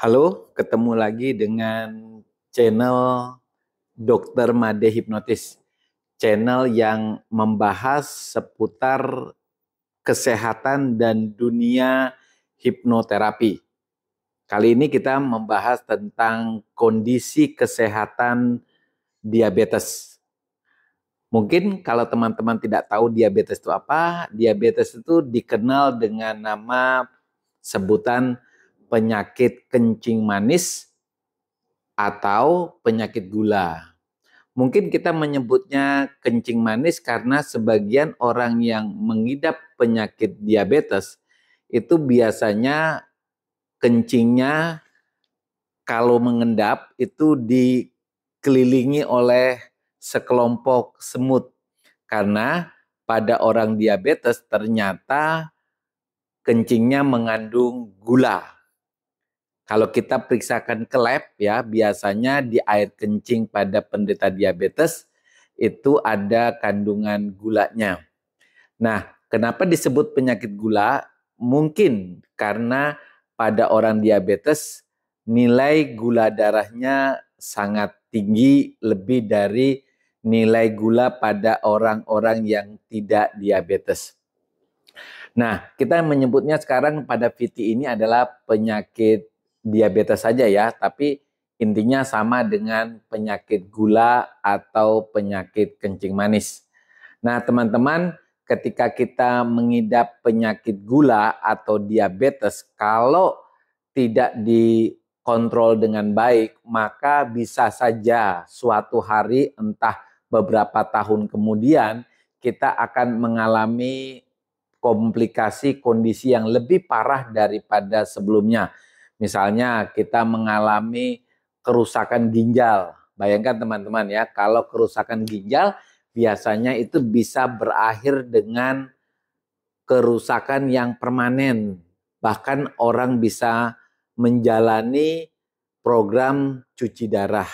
Halo, ketemu lagi dengan channel Dr. Made Hipnotis. Channel yang membahas seputar kesehatan dan dunia hipnoterapi. Kali ini kita membahas tentang kondisi kesehatan diabetes. Mungkin kalau teman-teman tidak tahu diabetes itu apa, diabetes itu dikenal dengan nama sebutan penyakit kencing manis atau penyakit gula. Mungkin kita menyebutnya kencing manis karena sebagian orang yang mengidap penyakit diabetes itu biasanya kencingnya kalau mengendap itu dikelilingi oleh sekelompok semut. Karena pada orang diabetes ternyata kencingnya mengandung gula. Kalau kita periksakan ke lab ya, biasanya di air kencing pada penderita diabetes itu ada kandungan gulanya. Nah, kenapa disebut penyakit gula? Mungkin karena pada orang diabetes nilai gula darahnya sangat tinggi, lebih dari nilai gula pada orang-orang yang tidak diabetes. Nah, kita menyebutnya sekarang pada VT ini adalah penyakit diabetes saja ya, tapi intinya sama dengan penyakit gula atau penyakit kencing manis. Nah, teman-teman, ketika kita mengidap penyakit gula atau diabetes, kalau tidak dikontrol dengan baik, maka bisa saja suatu hari entah beberapa tahun kemudian kita akan mengalami komplikasi kondisi yang lebih parah daripada sebelumnya. Misalnya kita mengalami kerusakan ginjal. Bayangkan teman-teman ya, kalau kerusakan ginjal biasanya itu bisa berakhir dengan kerusakan yang permanen. Bahkan orang bisa menjalani program cuci darah.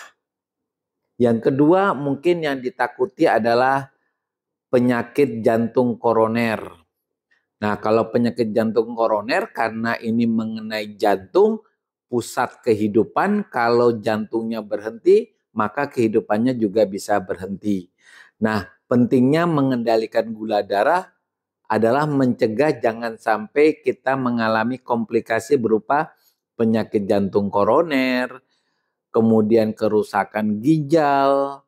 Yang kedua mungkin yang ditakuti adalah penyakit jantung koroner. Nah, kalau penyakit jantung koroner karena ini mengenai jantung, pusat kehidupan, kalau jantungnya berhenti, maka kehidupannya juga bisa berhenti. Nah, pentingnya mengendalikan gula darah adalah mencegah jangan sampai kita mengalami komplikasi berupa penyakit jantung koroner, kemudian kerusakan ginjal,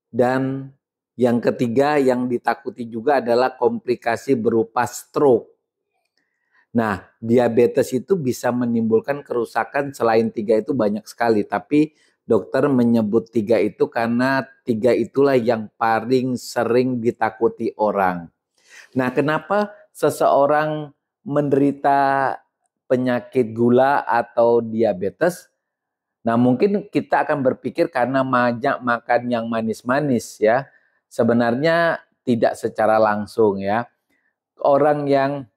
dan yang ketiga yang ditakuti juga adalah komplikasi berupa stroke. Nah, diabetes itu bisa menimbulkan kerusakan selain tiga itu banyak sekali. Tapi dokter menyebut tiga itu karena tiga itulah yang paling sering ditakuti orang. Nah, kenapa seseorang menderita penyakit gula atau diabetes? Nah, mungkin kita akan berpikir karena banyak makan yang manis-manis ya. Sebenarnya tidak secara langsung ya. Orang yang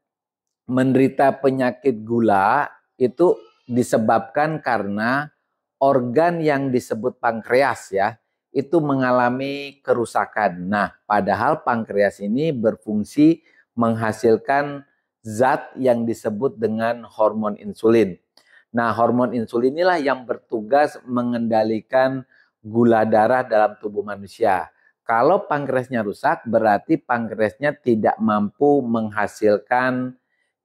menderita penyakit gula itu disebabkan karena organ yang disebut pankreas ya, itu mengalami kerusakan. Nah, padahal pankreas ini berfungsi menghasilkan zat yang disebut dengan hormon insulin. Nah, hormon insulin inilah yang bertugas mengendalikan gula darah dalam tubuh manusia. Kalau pankreasnya rusak, berarti pankreasnya tidak mampu menghasilkan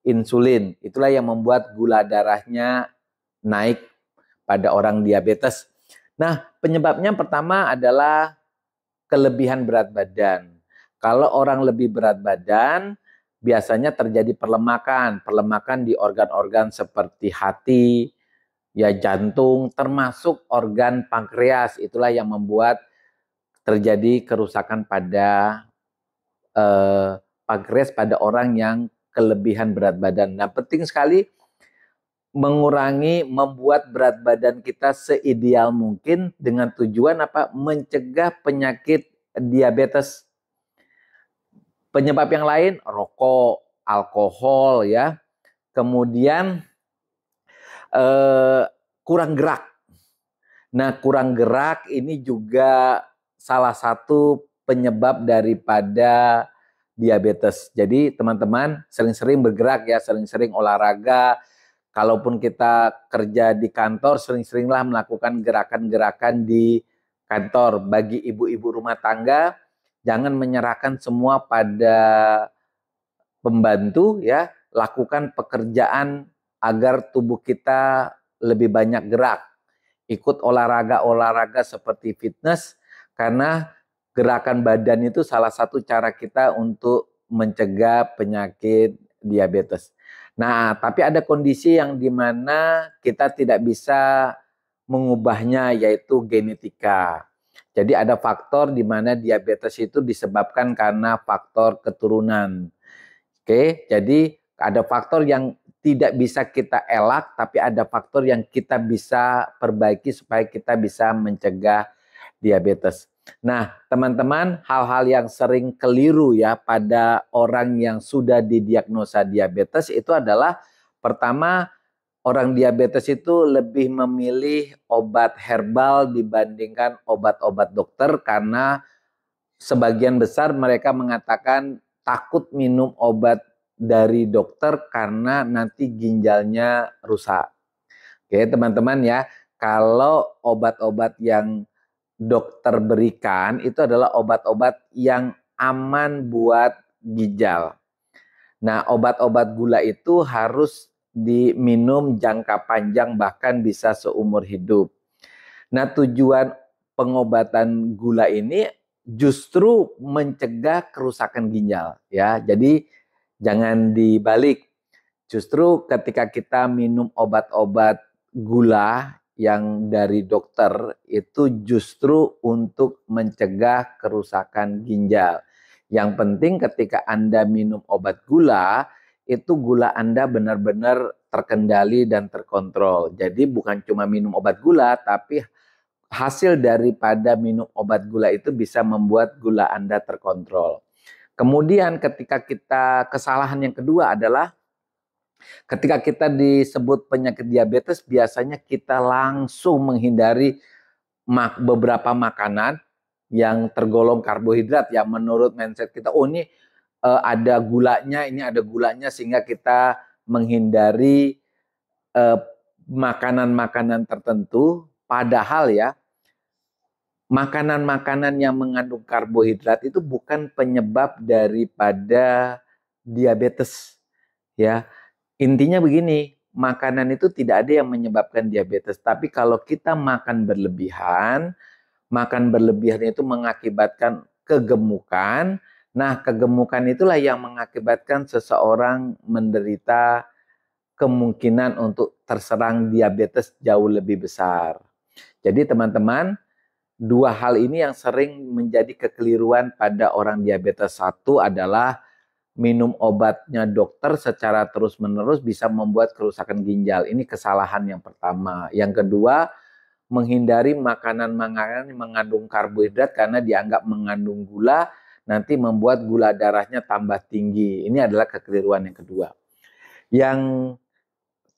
insulin. Itulah yang membuat gula darahnya naik pada orang diabetes. Nah, penyebabnya pertama adalah kelebihan berat badan. Kalau orang lebih berat badan, biasanya terjadi perlemakan. Perlemakan di organ-organ seperti hati, ya jantung, termasuk organ pankreas. Itulah yang membuat terjadi kerusakan pada pankreas pada orang yang kelebihan berat badan. Nah, penting sekali mengurangi, membuat berat badan kita seideal mungkin dengan tujuan apa? Mencegah penyakit diabetes. Penyebab yang lain, rokok, alkohol ya. Kemudian kurang gerak. Nah, kurang gerak ini juga salah satu penyebab daripada diabetes. Jadi teman-teman sering-sering bergerak ya, sering-sering olahraga. kalaupun kita kerja di kantor, sering-seringlah melakukan gerakan-gerakan di kantor. Bagi ibu-ibu rumah tangga, jangan menyerahkan semua pada pembantu ya, lakukan pekerjaan agar tubuh kita lebih banyak gerak. Ikut olahraga-olahraga seperti fitness, karena gerakan badan itu salah satu cara kita untuk mencegah penyakit diabetes. Nah, tapi ada kondisi yang dimana kita tidak bisa mengubahnya, yaitu genetika. Jadi ada faktor di mana diabetes itu disebabkan karena faktor keturunan. Oke, jadi ada faktor yang tidak bisa kita elak, tapi ada faktor yang kita bisa perbaiki supaya kita bisa mencegah diabetes. Nah, teman-teman, hal-hal yang sering keliru ya pada orang yang sudah didiagnosa diabetes itu adalah, pertama, orang diabetes itu lebih memilih obat herbal dibandingkan obat-obat dokter, karena sebagian besar mereka mengatakan takut minum obat dari dokter karena nanti ginjalnya rusak. Oke, teman-teman ya, kalau obat-obat yang dokter berikan itu adalah obat-obat yang aman buat ginjal. Nah, obat-obat gula itu harus diminum jangka panjang, bahkan bisa seumur hidup. Nah, tujuan pengobatan gula ini justru mencegah kerusakan ginjal ya. Jadi jangan dibalik. Justru ketika kita minum obat-obat gula yang dari dokter itu justru untuk mencegah kerusakan ginjal. Yang penting ketika Anda minum obat gula, itu gula Anda benar-benar terkendali dan terkontrol. Jadi bukan cuma minum obat gula, tapi hasil daripada minum obat gula itu bisa membuat gula Anda terkontrol. Kemudian ketika kita, kesalahan yang kedua adalah ketika kita disebut penyakit diabetes, biasanya kita langsung menghindari beberapa makanan yang tergolong karbohidrat ya, menurut mindset kita. Oh, ini ada gulanya, ini ada gulanya, sehingga kita menghindari makanan-makanan tertentu. Padahal ya, makanan-makanan yang mengandung karbohidrat itu bukan penyebab daripada diabetes ya. Intinya begini, makanan itu tidak ada yang menyebabkan diabetes, tapi kalau kita makan berlebihan itu mengakibatkan kegemukan. Nah, kegemukan itulah yang mengakibatkan seseorang menderita kemungkinan untuk terserang diabetes jauh lebih besar. Jadi teman-teman, dua hal ini yang sering menjadi kekeliruan pada orang diabetes. Satu adalah minum obatnya dokter secara terus-menerus bisa membuat kerusakan ginjal. Ini kesalahan yang pertama. Yang kedua, menghindari makanan-makanan yang mengandung karbohidrat karena dianggap mengandung gula, nanti membuat gula darahnya tambah tinggi. Ini adalah kekeliruan yang kedua. Yang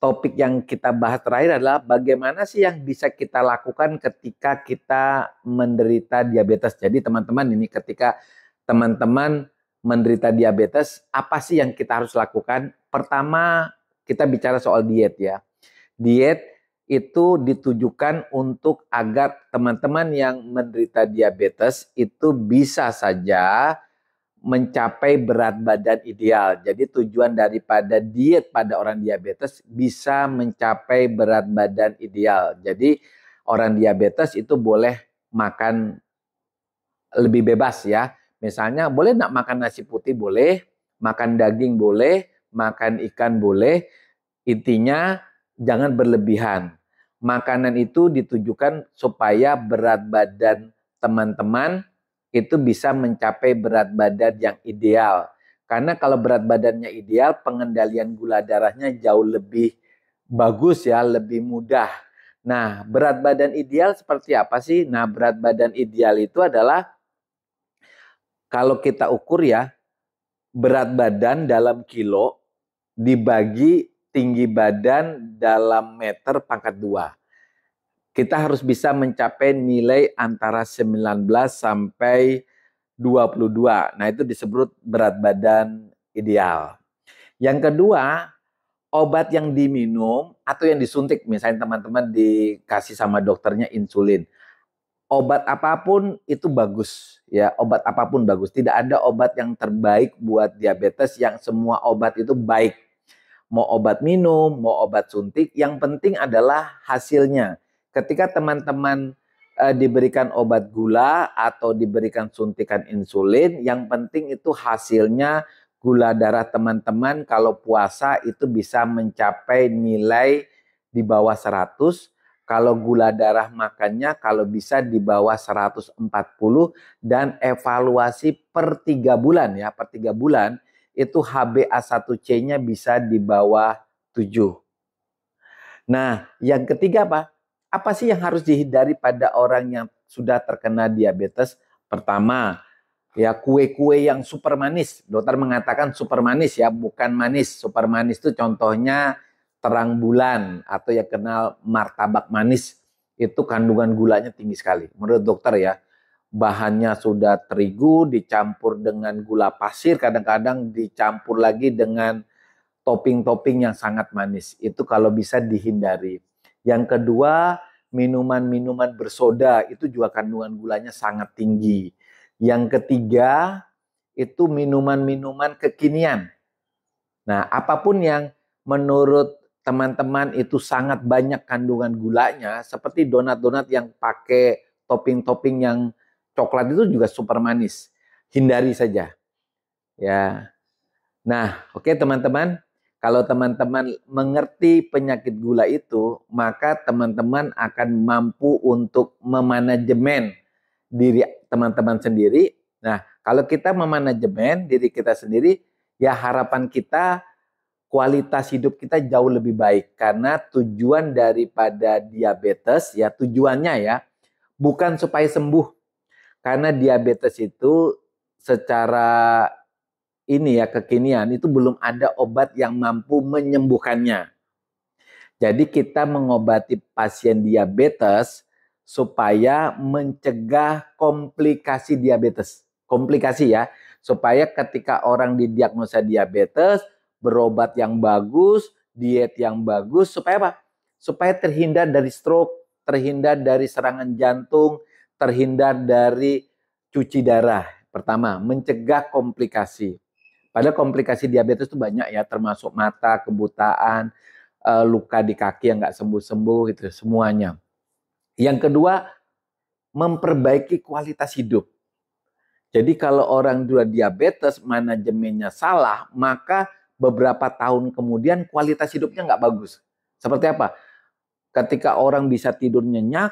topik yang kita bahas terakhir adalah bagaimana sih yang bisa kita lakukan ketika kita menderita diabetes. Jadi teman-teman, ini ketika teman-teman menderita diabetes, apa sih yang kita harus lakukan? Pertama, kita bicara soal diet ya. Diet itu ditujukan untuk agar teman-teman yang menderita diabetes itu bisa saja mencapai berat badan ideal. Jadi tujuan daripada diet pada orang diabetes bisa mencapai berat badan ideal. Jadi orang diabetes itu boleh makan lebih bebas ya. Misalnya boleh nak makan nasi putih, boleh, makan daging boleh, makan ikan boleh. Intinya jangan berlebihan. Makanan itu ditujukan supaya berat badan teman-teman itu bisa mencapai berat badan yang ideal. Karena kalau berat badannya ideal, pengendalian gula darahnya jauh lebih bagus ya, lebih mudah. Nah, berat badan ideal seperti apa sih? Nah, berat badan ideal itu adalah, kalau kita ukur ya, berat badan dalam kilo dibagi tinggi badan dalam meter pangkat 2. Kita harus bisa mencapai nilai antara 19 sampai 22. Nah, itu disebut berat badan ideal. Yang kedua, obat yang diminum atau yang disuntik, misalnya teman-teman dikasih sama dokternya insulin. Obat apapun itu bagus, ya. Obat apapun bagus. Tidak ada obat yang terbaik buat diabetes, yang semua obat itu baik. Mau obat minum, mau obat suntik, yang penting adalah hasilnya. Ketika teman-teman diberikan obat gula atau diberikan suntikan insulin, yang penting itu hasilnya gula darah teman-teman kalau puasa itu bisa mencapai nilai di bawah 100. Kalau gula darah makannya kalau bisa di bawah 140, dan evaluasi per 3 bulan ya, per 3 bulan itu HbA1c-nya bisa di bawah 7. Nah, yang ketiga apa? Apa sih yang harus dihindari pada orang yang sudah terkena diabetes? Pertama, ya kue-kue yang super manis. Dokter mengatakan super manis ya, bukan manis. Super manis itu contohnya terang bulan atau yang kenal martabak manis. Itu kandungan gulanya tinggi sekali. Menurut dokter ya, bahannya sudah terigu dicampur dengan gula pasir, kadang-kadang dicampur lagi dengan topping-topping yang sangat manis. Itu kalau bisa dihindari. Yang kedua, minuman-minuman bersoda itu juga kandungan gulanya sangat tinggi. Yang ketiga, itu minuman-minuman kekinian. Nah, apapun yang menurut teman-teman itu sangat banyak kandungan gulanya, seperti donat-donat yang pakai topping-topping yang coklat itu juga super manis. Hindari saja. Ya. Nah, oke teman-teman. Kalau teman-teman mengerti penyakit gula itu, maka teman-teman akan mampu untuk memanajemen diri teman-teman sendiri. Nah, kalau kita memanajemen diri kita sendiri, ya harapan kita kualitas hidup kita jauh lebih baik. Karena tujuan daripada diabetes, ya tujuannya ya, bukan supaya sembuh. Karena diabetes itu secara ini ya kekinian itu belum ada obat yang mampu menyembuhkannya. Jadi kita mengobati pasien diabetes supaya mencegah komplikasi diabetes. Komplikasi ya, supaya ketika orang didiagnosa diabetes, berobat yang bagus, diet yang bagus, supaya apa? Supaya terhindar dari stroke, terhindar dari serangan jantung, terhindar dari cuci darah. Pertama, mencegah komplikasi. Padahal komplikasi diabetes itu banyak ya, termasuk mata, kebutaan, luka di kaki yang nggak sembuh-sembuh gitu, semuanya. Yang kedua, memperbaiki kualitas hidup. Jadi kalau orang dua diabetes, manajemennya salah, maka beberapa tahun kemudian kualitas hidupnya nggak bagus. Seperti apa? Ketika orang bisa tidur nyenyak,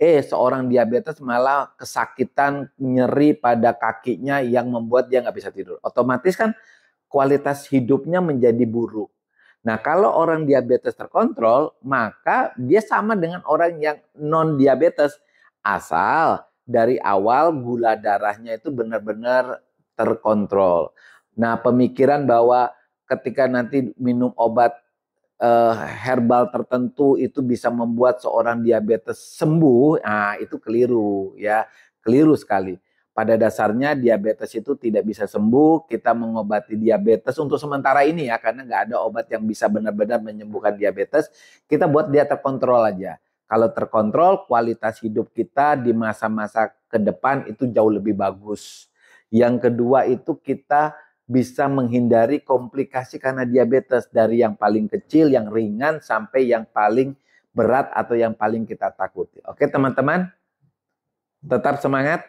seorang diabetes malah kesakitan, nyeri pada kakinya yang membuat dia nggak bisa tidur. Otomatis kan kualitas hidupnya menjadi buruk. Nah, kalau orang diabetes terkontrol, maka dia sama dengan orang yang non-diabetes. Asal dari awal gula darahnya itu benar-benar terkontrol. Nah, pemikiran bahwa ketika nanti minum obat herbal tertentu itu bisa membuat seorang diabetes sembuh, nah itu keliru ya, keliru sekali. Pada dasarnya diabetes itu tidak bisa sembuh, kita mengobati diabetes untuk sementara ini ya, karena nggak ada obat yang bisa benar-benar menyembuhkan diabetes, kita buat dia terkontrol aja. Kalau terkontrol, kualitas hidup kita di masa-masa ke depan itu jauh lebih bagus. Yang kedua itu kita bisa menghindari komplikasi karena diabetes dari yang paling kecil, yang ringan, sampai yang paling berat atau yang paling kita takuti. Oke teman-teman, tetap semangat.